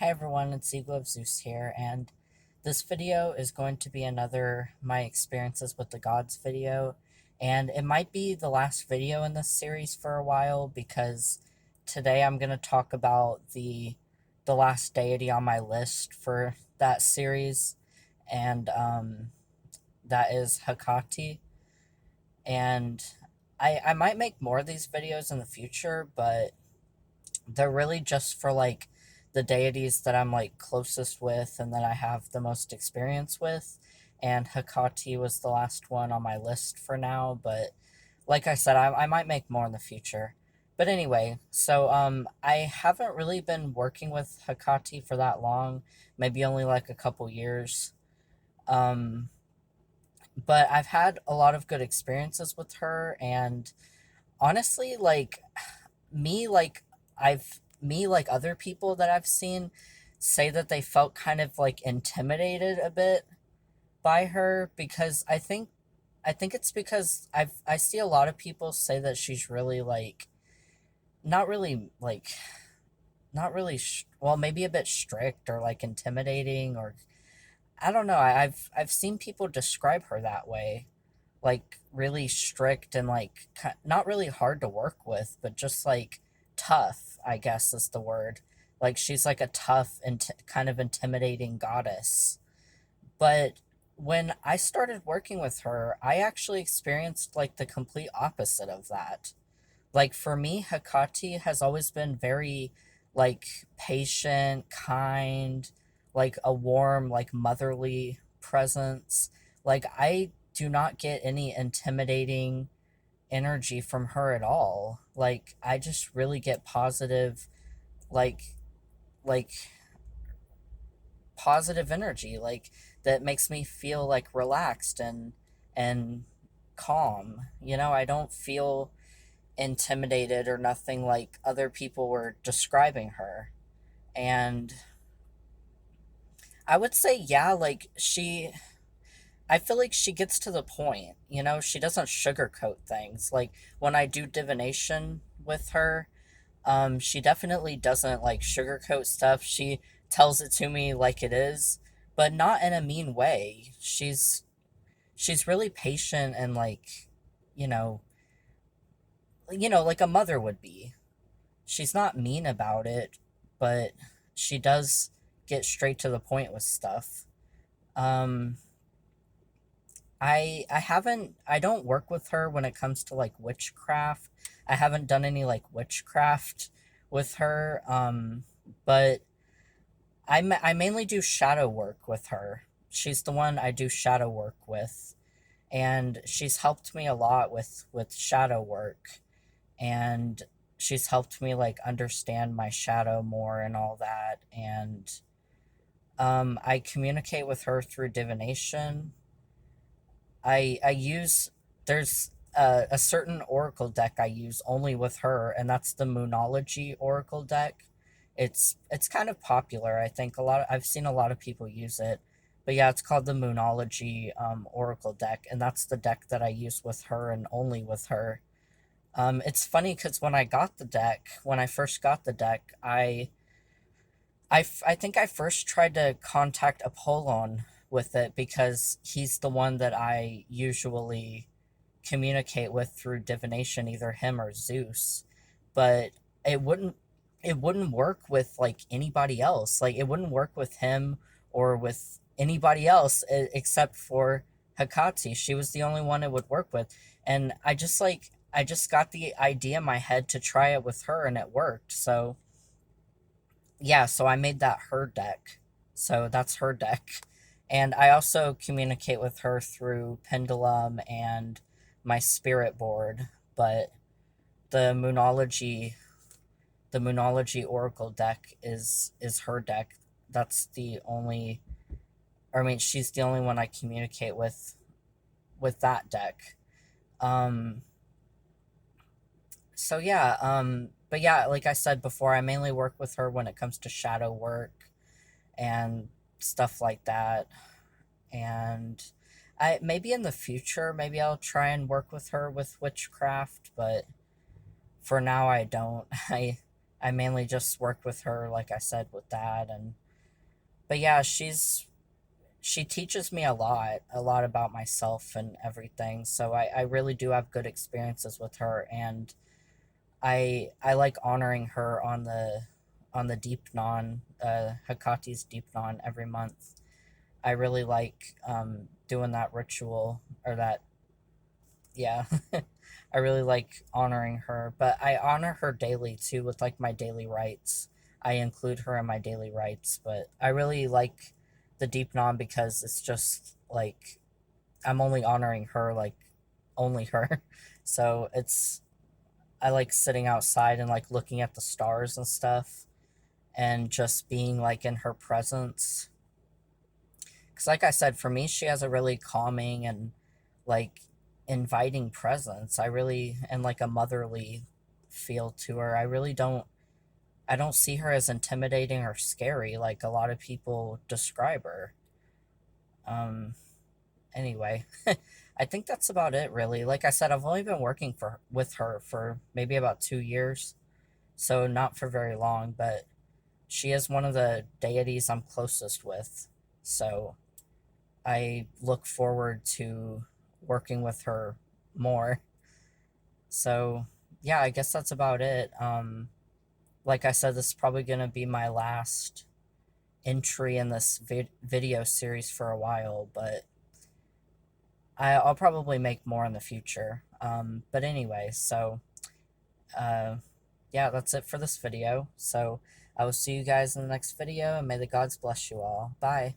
Hi everyone, it's Eagle of Zeus here, and this video is going to be another My Experiences with the Gods video, and it might be the last video in this series for a while because today I'm going to talk about the last deity on my list for that series, and that is Hekate, and I might make more of these videos in the future, but they're really just for like the deities that I'm like closest with and that I have the most experience with. And Hekate was the last one on my list for now, but like I said, I might make more in the future. But anyway, so I haven't really been working with Hekate for that long, maybe only like a couple years. Um, but I've had a lot of good experiences with her, and honestly, me like like other people that I've seen say that they felt kind of like intimidated a bit by her because I think it's because I see a lot of people say that she's really like not really like not really well, maybe a bit strict or like intimidating, or I don't know. I've seen people describe her that way, like really strict and like not really hard to work with, but just like tough, I guess is the word. Like she's like a tough and kind of intimidating goddess. But when I started working with her, I actually experienced like the complete opposite of that. Like for me, Hekate has always been very like patient, kind, like a warm, like motherly presence. Like I do not get any intimidating energy from her at all. Like I just really get positive, like like positive energy, like that makes me feel like relaxed and calm. I don't feel intimidated or nothing like other people were describing her. And I would say, yeah, I feel like she gets to the point, she doesn't sugarcoat things. Like when I do divination with her, she definitely doesn't like sugarcoat stuff. She tells it to me like it is, but not in a mean way. She's really patient and like, you know, like a mother would be. She's not mean about it, but she does get straight to the point with stuff. Um, I don't work with her when it comes to like witchcraft. I haven't done any like witchcraft with her. But I mainly do shadow work with her. She's the one I do shadow work with, and she's helped me a lot with shadow work, and she's helped me like understand my shadow more and all that. And I communicate with her through divination. I use there's a certain oracle deck I use only with her, and that's the Moonology oracle deck. It's kind of popular. I think I've seen a lot of people use it. But yeah, it's called the Moonology oracle deck, and that's the deck that I use with her and only with her. It's funny because when I first got the deck, I think I first tried to contact Apollon with it because he's the one that I usually communicate with through divination, either him or Zeus. But it wouldn't it wouldn't work with like anybody else. Like it wouldn't work with him or with anybody else except for Hekate. She was the only one it would work with. And I just got the idea in my head to try it with her and it worked. So yeah, so I made that her deck. So that's her deck. And I also communicate with her through Pendulum and my spirit board, but the Moonology the Moonology Oracle deck is her deck. That's the only or I mean she's the only one I communicate with that deck. Um so yeah, but yeah, like I said before, I mainly work with her when it comes to shadow work and stuff like that. And I maybe in the future, maybe I'll try and work with her with witchcraft, but for now I don't. I mainly just worked with her, like I said, with that. And but yeah, she teaches me a lot about myself and everything. So I really do have good experiences with her, and I like honoring her on the deep non Hekate's deep non every month. I really like doing that ritual, or that, yeah. I really like honoring her, but I honor her daily too with like my daily rites. I include her in my daily rites, but I really like the deep non because it's just like I'm only honoring her, like only her. So it's I like sitting outside and like looking at the stars and stuff and just being like in her presence. Because, like I said, for me, she has a really calming and like inviting presence. I really, and like a motherly feel to her. I don't see her as intimidating or scary like a lot of people describe her. Um, anyway, I think that's about it, really. Like I said, I've only been working with her for maybe about 2 years, so not for very long, but she is one of the deities I'm closest with. So I look forward to working with her more. So, yeah, I guess that's about it. Like I said, this is probably going to be my last entry in this video series for a while, but I'll probably make more in the future. But anyway, so uh, yeah, that's it for this video. So I will see you guys in the next video, and may the gods bless you all. Bye.